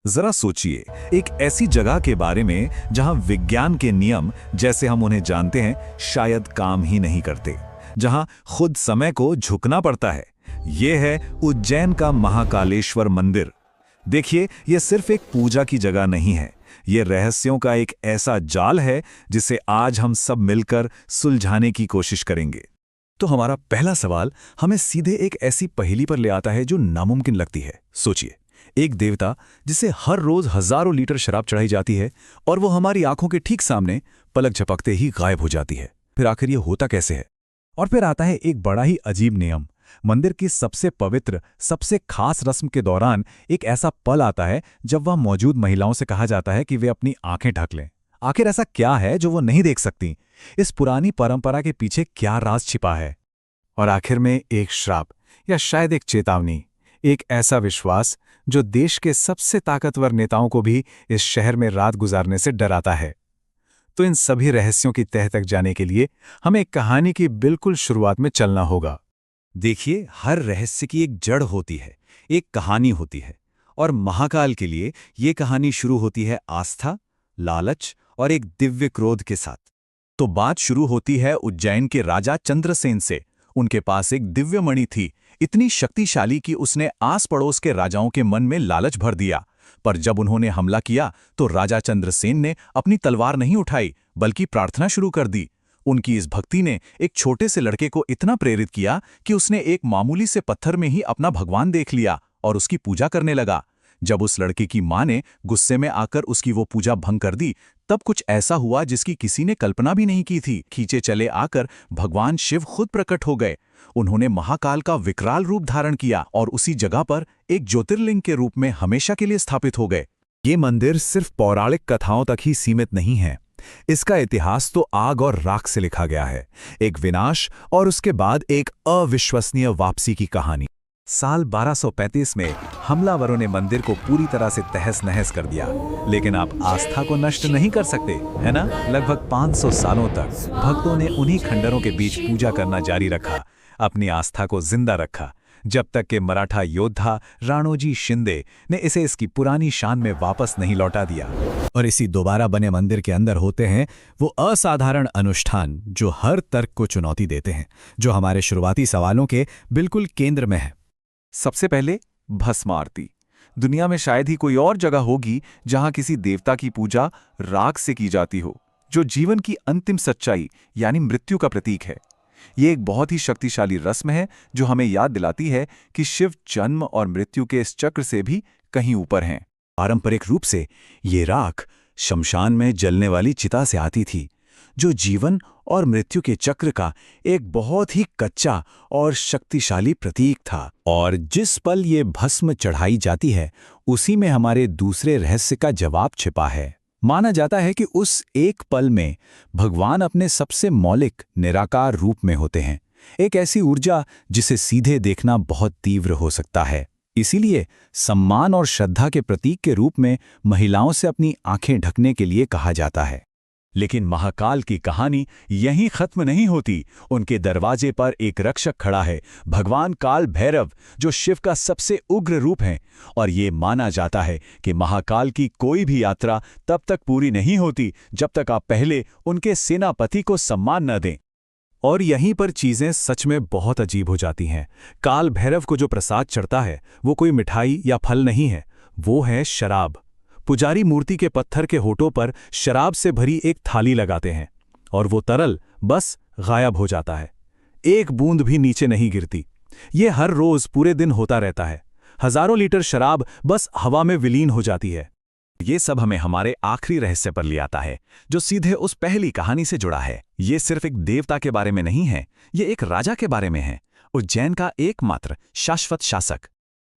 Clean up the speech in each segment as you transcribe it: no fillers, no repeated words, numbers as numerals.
जरा सोचिए, एक ऐसी जगह के बारे में जहां विज्ञान के नियम जैसे हम उन्हें जानते हैं शायद काम ही नहीं करते, जहां खुद समय को झुकना पड़ता है। यह है उज्जैन का महाकालेश्वर मंदिर। देखिए, यह सिर्फ एक पूजा की जगह नहीं है, यह रहस्यों का एक ऐसा जाल है जिसे आज हम सब मिलकर सुलझाने की कोशिश करेंगे। तो हमारा पहला सवाल हमें सीधे एक ऐसी पहेली पर ले आता है जो नामुमकिन लगती है। सोचिए, एक देवता जिसे हर रोज हजारों लीटर शराब चढ़ाई जाती है और वो हमारी आंखों के ठीक सामने पलक झपकते ही गायब हो जाती है। फिर आखिर ये होता कैसे है? और फिर आता है एक बड़ा ही अजीब नियम। मंदिर की सबसे पवित्र, सबसे खास रस्म के दौरान एक ऐसा पल आता है जब वह मौजूद महिलाओं से कहा जाता है कि वे अपनी आंखें ढक लें। आखिर ऐसा क्या है जो वो नहीं देख सकती? इस पुरानी परंपरा के पीछे क्या राज छिपा है? और आखिर में एक श्राप या शायद एक चेतावनी, एक ऐसा विश्वास जो देश के सबसे ताकतवर नेताओं को भी इस शहर में रात गुजारने से डराता है। तो इन सभी रहस्यों की तह तक जाने के लिए हमें एक कहानी की बिल्कुल शुरुआत में चलना होगा। देखिए, हर रहस्य की एक जड़ होती है, एक कहानी होती है, और महाकाल के लिए ये कहानी शुरू होती है आस्था, लालच और एक दिव्य क्रोध के साथ। तो बात शुरू होती है उज्जैन के राजा चंद्रसेन से। उनके पास एक दिव्य मणि थी, इतनी शक्तिशाली कि उसने आस पड़ोस के राजाओं के मन में लालच भर दिया। पर जब उन्होंने हमला किया तो राजा चंद्रसेन ने अपनी तलवार नहीं उठाई बल्कि प्रार्थना शुरू कर दी। उनकी इस भक्ति ने एक छोटे से लड़के को इतना प्रेरित किया कि उसने एक मामूली से पत्थर में ही अपना भगवान देख लिया और उसकी पूजा करने लगा। जब उस लड़के की मां ने गुस्से में आकर उसकी वो पूजा भंग कर दी, तब कुछ ऐसा हुआ जिसकी किसी ने कल्पना भी नहीं की थी। खींचे चले आकर भगवान शिव खुद प्रकट हो गए। उन्होंने महाकाल का विकराल रूप धारण किया और उसी जगह पर एक ज्योतिर्लिंग के रूप में हमेशा के लिए स्थापित हो गए। ये मंदिर सिर्फ पौराणिक कथाओं तक ही सीमित नहीं है। इसका इतिहास तो आग और राख से लिखा गया है। एक विनाश और उसके बाद एक अविश्वसनीय वापसी की कहानी। साल 1235 में हमलावरों ने मंदिर को पूरी तरह से तहस नहस कर दिया, लेकिन आप आस्था को नष्ट नहीं कर सकते, है ना? लगभग 500 सालों तक भक्तों ने उन्हीं खंडरों के बीच पूजा करना जारी रखा, अपनी आस्था को जिंदा रखा, जब तक कि मराठा योद्धा राणोजी शिंदे ने इसे इसकी पुरानी शान में वापस नहीं लौटा दिया। और इसी दोबारा बने मंदिर के अंदर होते हैं वो असाधारण अनुष्ठान जो हर तर्क को चुनौती देते हैं, जो हमारे शुरुआती सवालों के बिल्कुल केंद्र में है। सबसे पहले भस्म आरती। दुनिया में शायद ही कोई और जगह होगी जहां किसी देवता की पूजा राख से की जाती हो, जो जीवन की अंतिम सच्चाई यानी मृत्यु का प्रतीक है। ये एक बहुत ही शक्तिशाली रस्म है जो हमें याद दिलाती है कि शिव जन्म और मृत्यु के इस चक्र से भी कहीं ऊपर हैं। पारंपरिक रूप से ये राख शमशान में जलने वाली चिता से आती थी, जो जीवन और मृत्यु के चक्र का एक बहुत ही कच्चा और शक्तिशाली प्रतीक था। और जिस पल ये भस्म चढ़ाई जाती है, उसी में हमारे दूसरे रहस्य का जवाब छिपा है। माना जाता है कि उस एक पल में भगवान अपने सबसे मौलिक निराकार रूप में होते हैं, एक ऐसी ऊर्जा जिसे सीधे देखना बहुत तीव्र हो सकता है। इसीलिए सम्मान और श्रद्धा के प्रतीक के रूप में महिलाओं से अपनी आंखें ढकने के लिए कहा जाता है। लेकिन महाकाल की कहानी यहीं खत्म नहीं होती। उनके दरवाजे पर एक रक्षक खड़ा है, भगवान काल भैरव, जो शिव का सबसे उग्र रूप हैं। और ये माना जाता है कि महाकाल की कोई भी यात्रा तब तक पूरी नहीं होती जब तक आप पहले उनके सेनापति को सम्मान न दें। और यहीं पर चीजें सच में बहुत अजीब हो जाती हैं। काल भैरव को जो प्रसाद चढ़ता है वो कोई मिठाई या फल नहीं है, वो है शराब। पुजारी मूर्ति के पत्थर के होठों पर शराब से भरी एक थाली लगाते हैं और वो तरल बस गायब हो जाता है। एक बूंद भी नीचे नहीं गिरती। ये हर रोज पूरे दिन होता रहता है। हजारों लीटर शराब बस हवा में विलीन हो जाती है। ये सब हमें हमारे आखिरी रहस्य पर ले आता है, जो सीधे उस पहली कहानी से जुड़ा है। ये सिर्फ एक देवता के बारे में नहीं है, ये एक राजा के बारे में है, उज्जैन का एकमात्र शाश्वत शासक।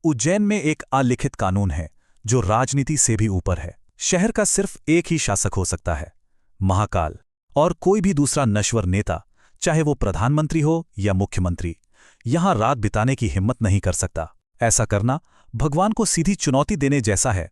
उज्जैन में एक अलिखित कानून है जो राजनीति से भी ऊपर है। शहर का सिर्फ एक ही शासक हो सकता है, महाकाल। और कोई भी दूसरा नश्वर नेता, चाहे वो प्रधानमंत्री हो या मुख्यमंत्री, यहां रात बिताने की हिम्मत नहीं कर सकता। ऐसा करना भगवान को सीधी चुनौती देने जैसा है।